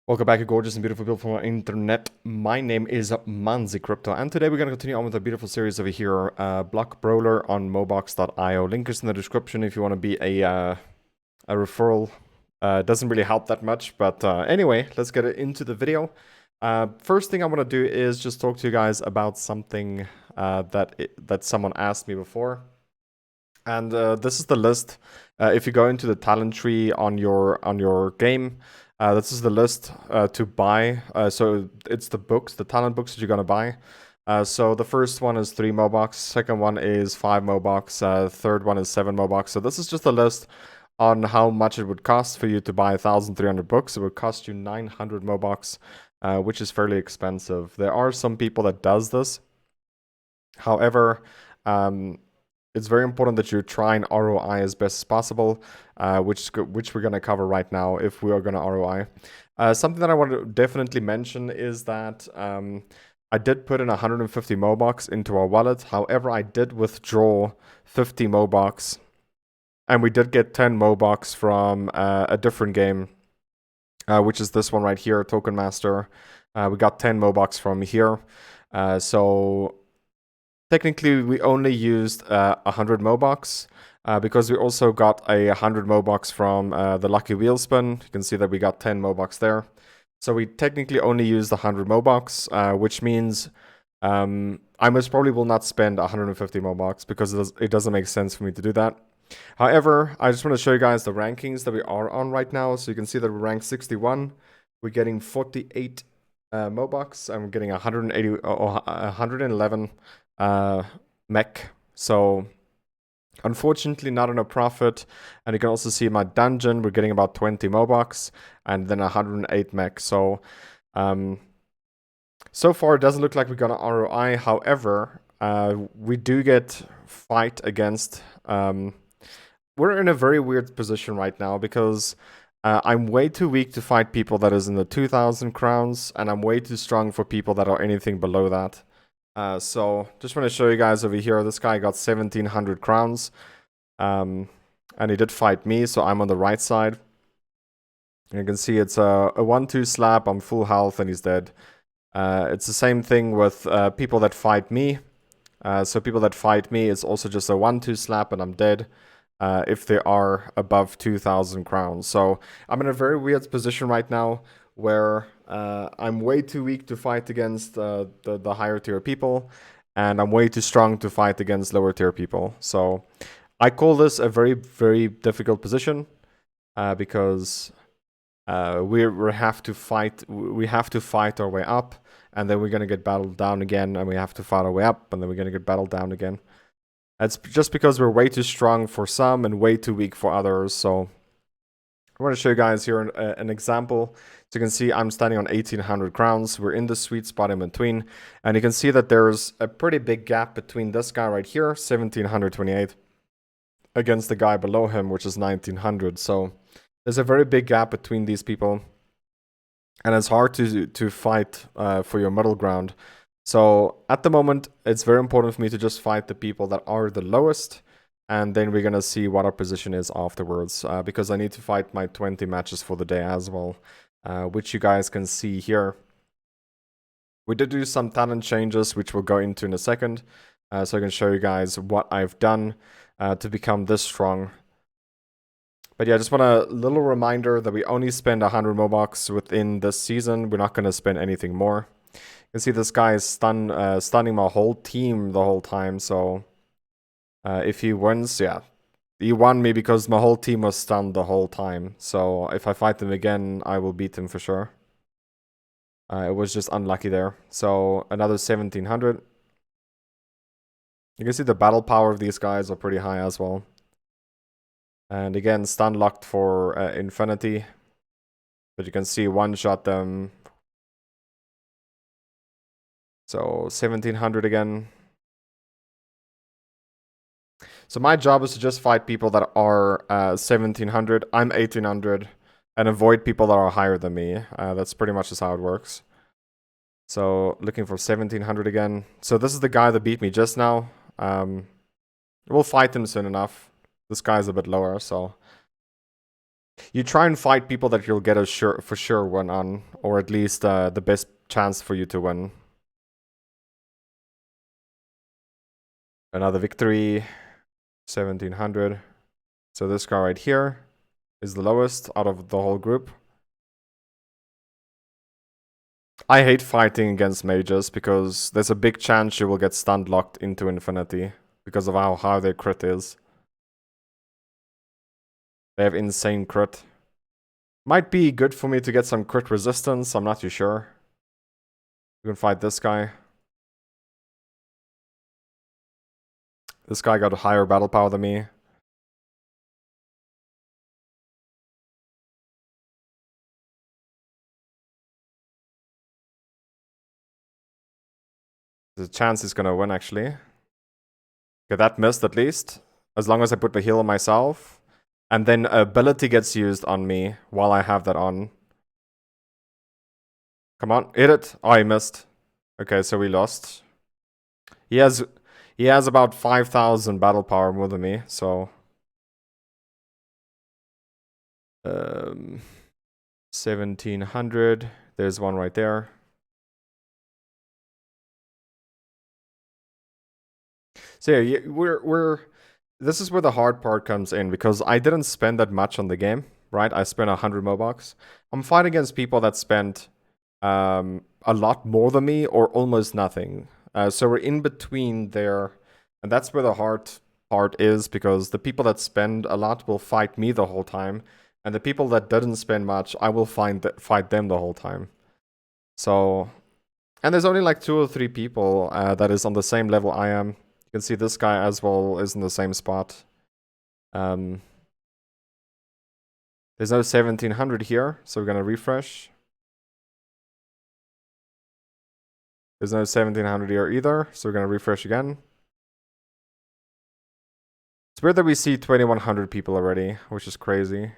Welcome back, you gorgeous and beautiful people from our internet. My name is Manzi Crypto, and today we're going to continue on with a beautiful series over here, block Brawler on Mobox.io. Link is in the description if you want to be a referral. Doesn't really help that much, but anyway, let's get into the video. First thing I want to do is just talk to you guys about something that someone asked me before. And this is the list. If you go into the talent tree on your game, this is the list to buy. So it's the books, the talent books that you're gonna buy. So the first one is 3 Mobox, second one is 5 Mobox, third one is 7 Mobox. So this is just a list on how much it would cost for you to buy 1,300 books. It would cost you 900 Mobox, which is fairly expensive. There are some people that does this. However, it's very important that you try and ROI as best as possible, which we're going to cover right now if we are going to ROI. Something that I want to definitely mention is that I did put in 150 Mobox into our wallet. However, I did withdraw 50 Mobox, and we did get 10 Mobox from a different game, which is this one right here, Token Master. We got 10 Mobox from here. So technically, we only used 100 Mobox because we also got 100 Mobox from the Lucky Wheel Spin. You can see that we got 10 Mobox there. So we technically only used 100 Mobox, which means I most probably will not spend 150 Mobox because it doesn't make sense for me to do that. However, I just want to show you guys the rankings that we are on right now. So you can see that we're ranked 61. We're getting 48 Mobox, and we're getting 111 mech. So unfortunately not on a profit. And you can also see my dungeon, we're getting about 20 Mobox and then 108 mech. So so far it doesn't look like we got an ROI. However, we do get fight against we're in a very weird position right now because I'm way too weak to fight people that is in the 2,000 crowns, and I'm way too strong for people that are anything below that. So just want to show you guys over here. This guy got 1,700 crowns, and he did fight me, so I'm on the right side. And you can see it's a 1-2 slap. I'm full health, and he's dead. It's the same thing with people that fight me. So people that fight me, it's also just a 1-2 slap, and I'm dead. If they are above 2,000 crowns. So I'm in a very weird position right now where I'm way too weak to fight against the higher tier people, and I'm way too strong to fight against lower tier people. So I call this a very, very difficult position because we have to fight. We have to fight our way up, and then we're gonna get battled down again, and we have to fight our way up, and then we're gonna get battled down again. It's just because we're way too strong for some and way too weak for others. So I want to show you guys here an example. So you can see I'm standing on 1,800 crowns. We're in the sweet spot in between. And you can see that there's a pretty big gap between this guy right here, 1,728, against the guy below him, which is 1,900. So there's a very big gap between these people. And it's hard to fight for your middle ground. So at the moment, it's very important for me to just fight the people that are the lowest, and then we're going to see what our position is afterwards, because I need to fight my 20 matches for the day as well, which you guys can see here. We did do some talent changes, which we'll go into in a second, so I can show you guys what I've done to become this strong. But yeah, just want a little reminder that we only spend 100 Mobox within this season. We're not going to spend anything more. You can see this guy is stunning my whole team the whole time. So if he wins, yeah, he won me because my whole team was stunned the whole time. So if I fight him again, I will beat him for sure. It was just unlucky there. So another 1,700. You can see the battle power of these guys are pretty high as well. And again, stun locked for infinity. But you can see one-shot them. So 1,700 again. So my job is to just fight people that are 1,700. I'm 1,800. And avoid people that are higher than me. That's pretty much just how it works. So looking for 1,700 again. So this is the guy that beat me just now. We'll fight him soon enough. This guy's a bit lower, so You try and fight people that you'll get a for sure win on, or at least the best chance for you to win. Another victory, 1700. So this guy right here is the lowest out of the whole group. I hate fighting against mages because there's a big chance you will get stun locked into infinity because of how high their crit is. They have insane crit. Might be good for me to get some crit resistance, I'm not too sure. You can fight this guy. This guy got a higher battle power than me. There's a chance he's gonna win, actually. Okay, that missed at least. As long as I put the heal on myself. And then ability gets used on me while I have that on. Come on, hit it. Oh, he missed. Okay, so we lost. He has about 5,000 battle power more than me, so 1700. There's one right there. So yeah, we're this is where the hard part comes in because I didn't spend that much on the game, right? I spent 100 Mobox. I'm fighting against people that spent a lot more than me or almost nothing. So we're in between there, and that's where the hard part is because the people that spend a lot will fight me the whole time, and the people that didn't spend much, I will fight them the whole time. So, and there's only like 2 or 3 people that is on the same level I am. You can see this guy as well is in the same spot. There's no 1700 here, so we're gonna refresh. There's no 1700 here either, so we're gonna refresh again. It's weird that we see 2100 people already, which is crazy.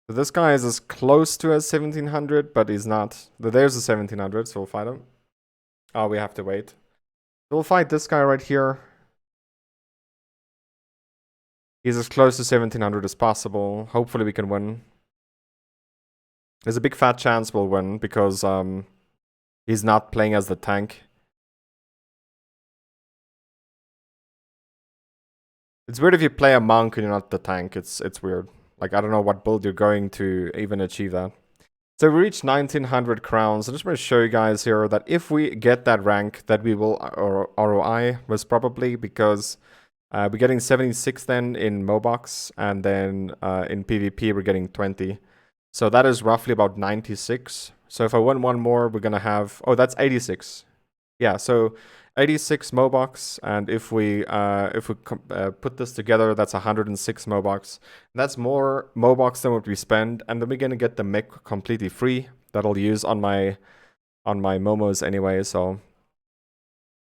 So this guy is as close to as 1700, but he's not. There's a 1700, so we'll fight him. Oh, we have to wait. We'll fight this guy right here. He's as close to 1700 as possible. Hopefully we can win. There's a big fat chance we'll win because he's not playing as the tank. It's weird if you play a monk and you're not the tank. It's weird. Like, I don't know what build you're going to even achieve that. So we reached 1900 crowns. I just want to show you guys here that if we get that rank, that we will ROI most probably because we're getting 76 then in Mobox, and then in PvP we're getting 20. So that is roughly about 96. So if I win one more, we're gonna have, oh, that's 86. Yeah, so 86 Mobox, and if we put this together, that's 106 Mobox. That's more Mobox than what we spend, and then we're gonna get the mech completely free that I'll use on my Momos anyway. So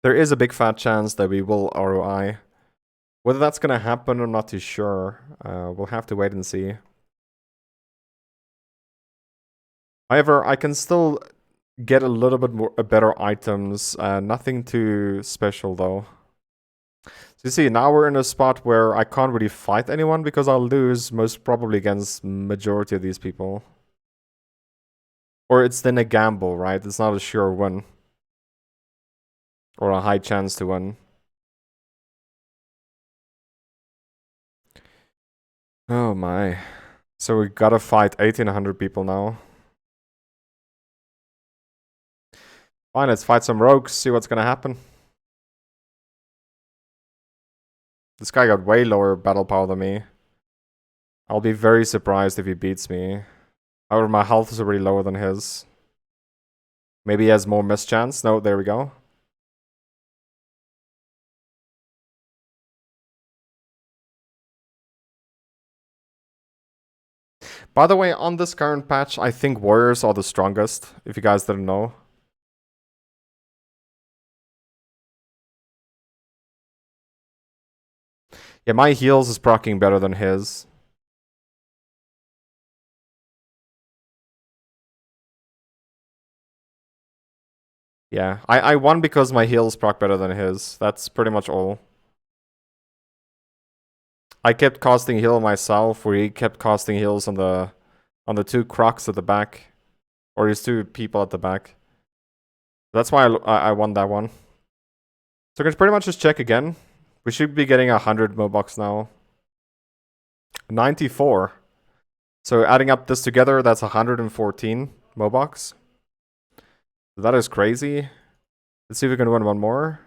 there is a big fat chance that we will ROI. Whether that's gonna happen, I'm not too sure. We'll have to wait and see. However, I can still get a little bit more better items. Nothing too special though. So you see, now we're in a spot where I can't really fight anyone because I'll lose most probably against majority of these people. Or it's then a gamble, right? It's not a sure win. Or a high chance to win. Oh my. So we gotta fight 1800 people now. Fine, let's fight some rogues, see what's gonna happen. This guy got way lower battle power than me. I'll be very surprised if he beats me. However, my health is already lower than his. Maybe he has more mischance. No, there we go. By the way, on this current patch, I think warriors are the strongest, if you guys didn't know. Yeah, my heals is proccing better than his. Yeah, I won because my heals proc better than his. That's pretty much all. I kept casting heal myself, where he kept casting heals on the two crocs at the back, or his two people at the back. That's why I won that one. So I can pretty much just check again. We should be getting 100 Mobox now. 94. So adding up this together, that's 114 Mobox. That is crazy. Let's see if we can win one more.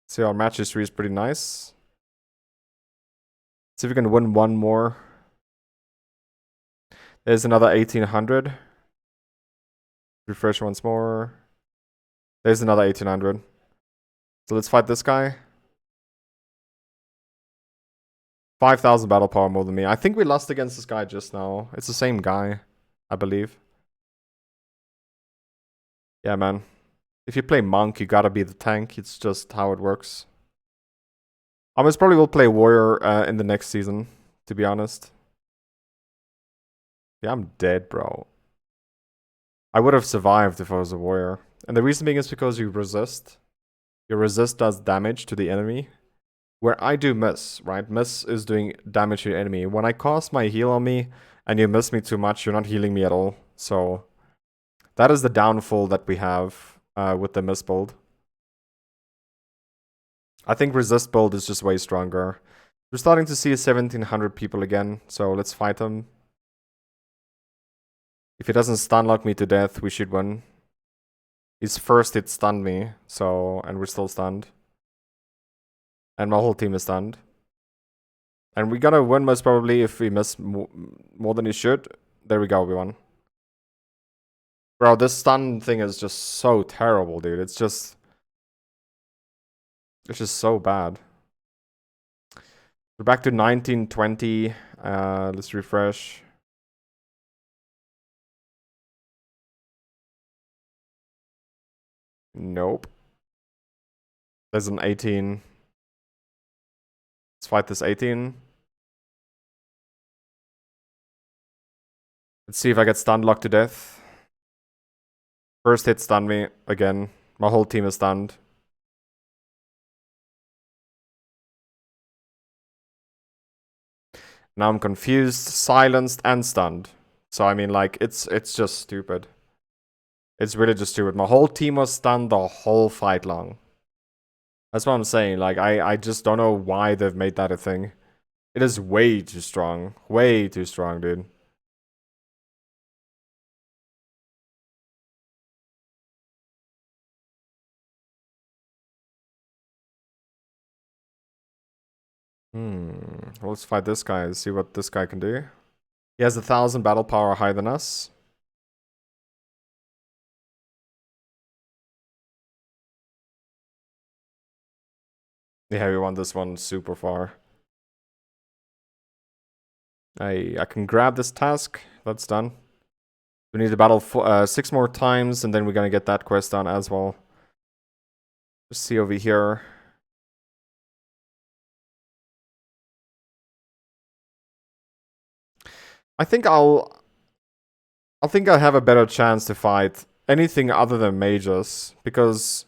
See, our match history is pretty nice. See if we can win one more. There's another 1800. Refresh once more. There's another 1800. So let's fight this guy. 5,000 battle power more than me. I think we lost against this guy just now. It's the same guy, I believe. Yeah, man. If you play Monk, you gotta be the tank. It's just how it works. I most probably will play Warrior in the next season, to be honest. Yeah, I'm dead, bro. I would have survived if I was a Warrior. And the reason being is because you resist. Your resist does damage to the enemy. Where I do miss, right? Miss is doing damage to the enemy. When I cast my heal on me and you miss me too much, you're not healing me at all. So that is the downfall that we have with the miss build. I think resist build is just way stronger. We're starting to see 1,700 people again, so let's fight him. If he doesn't stun lock me to death, we should win. His first hit stunned me, so, and we're still stunned. And my whole team is stunned. And we're gonna win most probably if we miss more than he should. There we go, we won. Bro, this stun thing is just so terrible, dude. It's just so bad. We're back to 1920. Let's refresh. Nope. There's an 18. Let's fight this 18. Let's see if I get stun locked to death. First hit stunned me again. My whole team is stunned. Now I'm confused, silenced, and stunned. So I mean, like, it's just stupid. It's really just stupid. My whole team was stunned the whole fight long. That's what I'm saying. Like, I just don't know why they've made that a thing. It is way too strong. Way too strong, dude. Well, let's fight this guy and see what this guy can do. He has 1,000 battle power higher than us. Yeah, we won this one super far. I can grab this task. That's done. We need to battle 6 more times, and then we're gonna get that quest done as well. Just see over here. I think I have a better chance to fight anything other than mages, because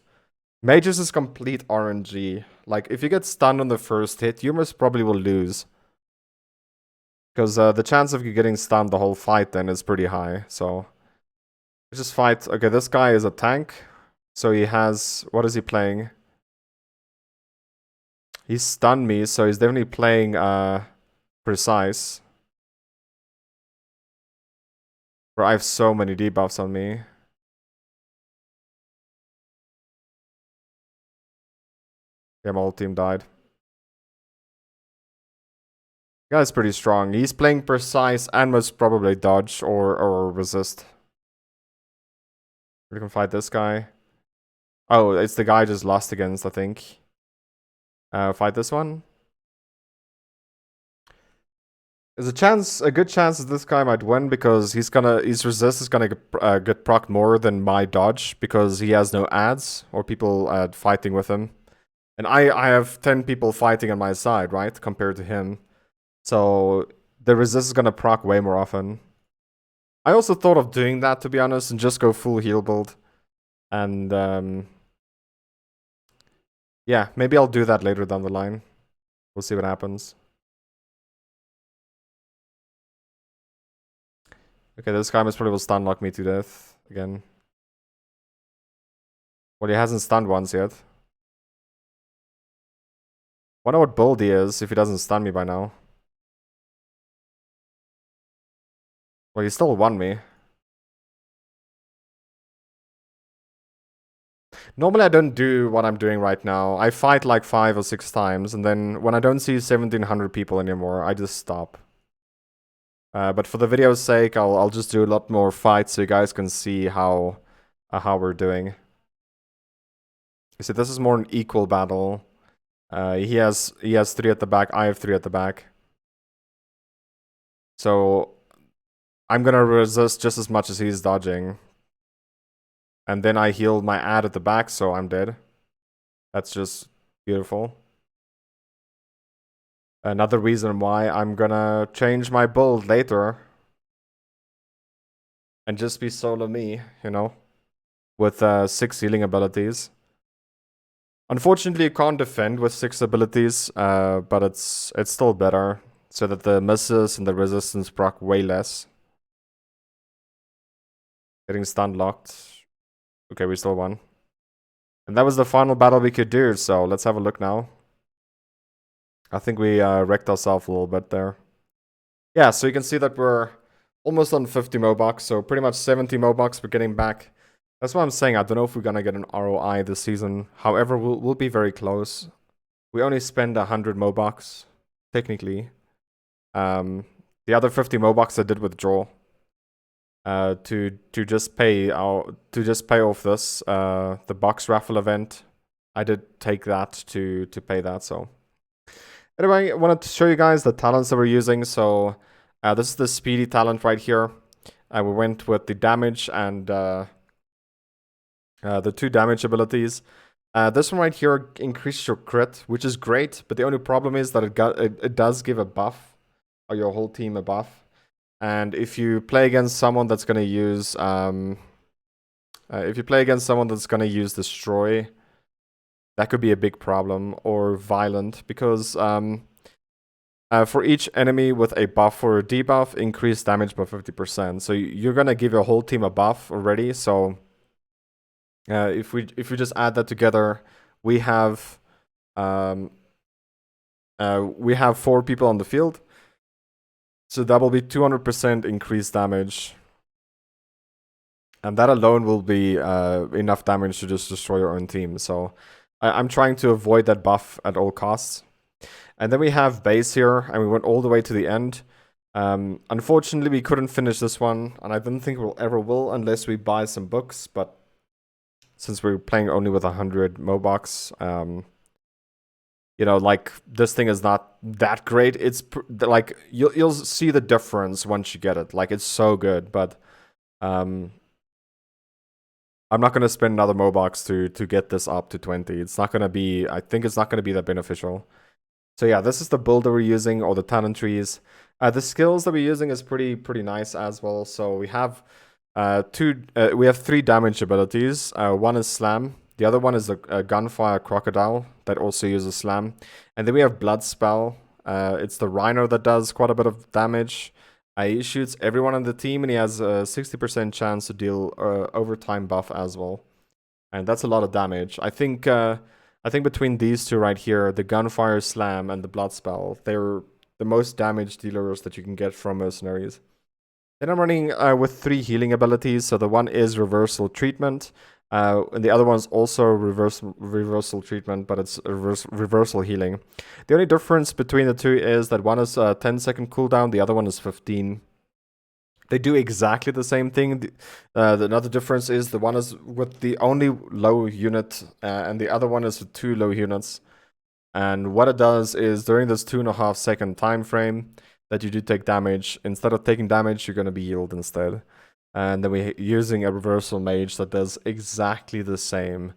mages is complete RNG. Like, if you get stunned on the first hit, you most probably will lose. Because the chance of you getting stunned the whole fight then is pretty high, so... Just fight... Okay, this guy is a tank. So he has... What is he playing? He stunned me, so he's definitely playing precise. Bro, I have so many debuffs on me. Yeah, my whole team died. The guy's pretty strong. He's playing precise and most probably dodge or resist. We can fight this guy. Oh, it's the guy I just lost against, I think. Fight this one. There's a good chance that this guy might win because his resist is gonna get procced more than my dodge because he has no ads or people fighting with him. And I have 10 people fighting on my side, right? Compared to him. So the resist is gonna proc way more often. I also thought of doing that, to be honest, and just go full heal build. And yeah, maybe I'll do that later down the line. We'll see what happens. Okay, this guy most probably will stun lock me to death again. Well, he hasn't stunned once yet. Wonder what build he is if he doesn't stun me by now. Well, he still won me. Normally I don't do what I'm doing right now. I fight like 5 or 6 times, and then when I don't see 1700 people anymore, I just stop. But for the video's sake, I'll just do a lot more fights so you guys can see how we're doing. You see, this is more an equal battle. He has 3 at the back, I have 3 at the back. So I'm gonna resist just as much as he's dodging. And then I healed my ad at the back, so I'm dead. That's just beautiful. Another reason why I'm gonna change my build later. And just be solo me, you know? With 6 healing abilities. Unfortunately, you can't defend with 6 abilities, but it's still better. So that the misses and the resistance proc way less. Getting stun locked. Okay, we still won. And that was the final battle we could do, so let's have a look now. I think we wrecked ourselves a little bit there. Yeah, so you can see that we're almost on 50 Mobox, so pretty much 70 Mobox we're getting back. That's what I'm saying. I don't know if we're gonna get an ROI this season. However, we'll be very close. We only spend 100 Mobox, technically. The other 50 Mobox I did withdraw. To just pay off this the box raffle event. I did take that to pay that. So anyway, I wanted to show you guys the talents that we're using. So this is the speedy talent right here. We went with the damage and the 2 damage abilities. This one right here increases your crit, which is great. But the only problem is that it does give a buff, or your whole team a buff. And if you play against someone that's gonna use destroy, that could be a big problem, or violent, because for each enemy with a buff or a debuff, increase damage by 50%. So you're gonna give your whole team a buff already. So if we just add that together, we have 4 people on the field. So that will be 200% increased damage. And that alone will be enough damage to just destroy your own team. So I'm trying to avoid that buff at all costs. And then we have base here, and we went all the way to the end. Unfortunately, we couldn't finish this one, and I don't think we'll ever will unless we buy some books. But since we're playing only with 100 Mobox, you know, like, this thing is not that great. It's like you'll see the difference once you get it. Like, it's so good, but I'm not gonna spend another Mobox to get this up to 20. It's not gonna be. I think it's not gonna be that beneficial. So yeah, this is the build that we're using, or the talent trees. The skills that we're using is pretty nice as well. So we have we have 3 damage abilities. One is slam. The other one is a gunfire crocodile that also uses slam. And then we have blood spell. It's the rhino that does quite a bit of damage. He shoots everyone on the team, and he has a 60% chance to deal overtime buff as well. And that's a lot of damage. I think between these 2 right here, the gunfire slam and the blood spell, they're the most damage dealers that you can get from mercenaries. Then I'm running with 3 healing abilities. So the one is reversal treatment. And the other one's also reversal treatment, but it's reversal healing. The only difference between the 2 is that one is a 10-second cooldown, the other one is 15. They do exactly the same thing. Another difference is the one is with the only low unit, and the other one is with 2 low units. And what it does is during this 2.5 second time frame that you do take damage, instead of taking damage, you're going to be healed instead. And then we're using a reversal mage that does exactly the same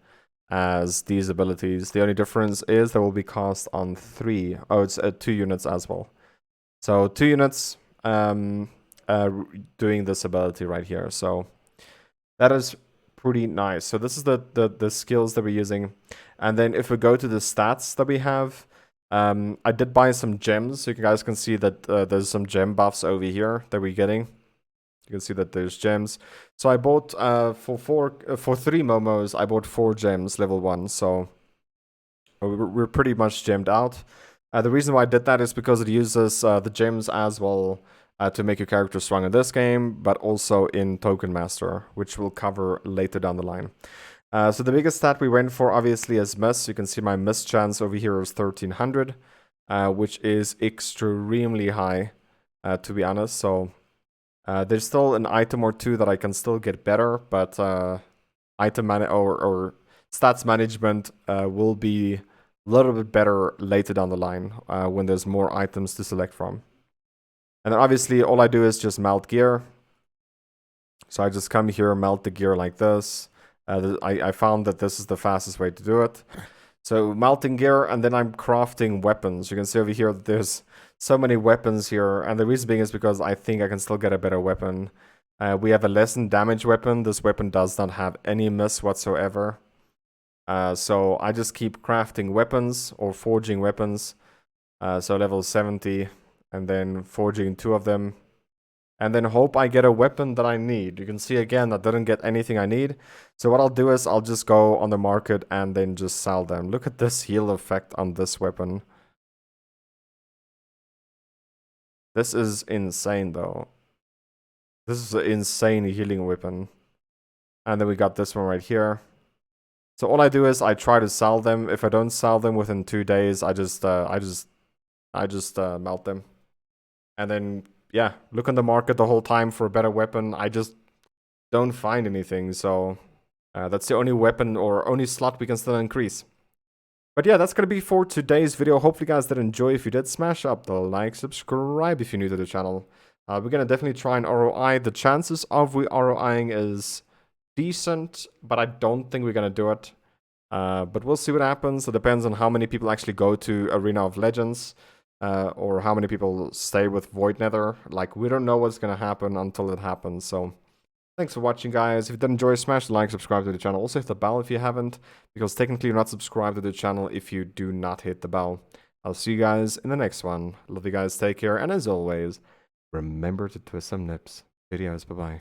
as these abilities. The only difference is that will be cast on 3. Oh, it's 2 units as well. So 2 units doing this ability right here. So that is pretty nice. So this is the skills that we're using. And then if we go to the stats that we have, I did buy some gems. So you guys can see that there's some gem buffs over here that we're getting. You can see that there's gems. So I bought for 3 momos, I bought 4 gems level 1. So we're pretty much gemmed out. The reason why I did that is because it uses the gems as well to make your character strong in this game, but also in Token Master, which we'll cover later down the line. So the biggest stat we went for obviously is miss. You can see my miss chance over here is 1300, which is extremely high, to be honest. So there's still an item or two that I can still get better, but item or stats management will be a little bit better later down the line when there's more items to select from. And then obviously all I do is just melt gear. So I just come here, melt the gear like this. I found that this is the fastest way to do it. So melting gear, and then I'm crafting weapons. You can see over here that there's so many weapons here, and the reason being is because I think I can still get a better weapon. We have a lessened damage weapon. This weapon does not have any miss whatsoever. So I just keep crafting weapons or forging weapons. So level 70, and then forging 2 of them. And then hope I get a weapon that I need. You can see again, I didn't get anything I need. So what I'll do is I'll just go on the market and then just sell them. Look at this heal effect on this weapon. This is insane though. This is an insane healing weapon. And then we got this one right here. So all I do is I try to sell them. If I don't sell them within 2 days, I just melt them. And then yeah, look on the market the whole time for a better weapon. I just don't find anything, so that's the only weapon or only slot we can still increase. But yeah, that's gonna be for today's video. Hopefully you guys did enjoy. If you did, smash up the like, subscribe if you're new to the channel. We're gonna definitely try and ROI. The chances of we ROIing is decent, but I don't think we're gonna do it. But we'll see what happens. It depends on how many people actually go to Arena of Legends. Or how many people stay with Void Nether. Like, we don't know what's gonna happen until it happens. So thanks for watching, guys. If you did enjoy, smash the like, subscribe to the channel. Also hit the bell if you haven't, because technically you're not subscribed to the channel if you do not hit the bell. I'll see you guys in the next one. Love you guys, take care, and as always, remember to twist some nips. Videos, bye-bye.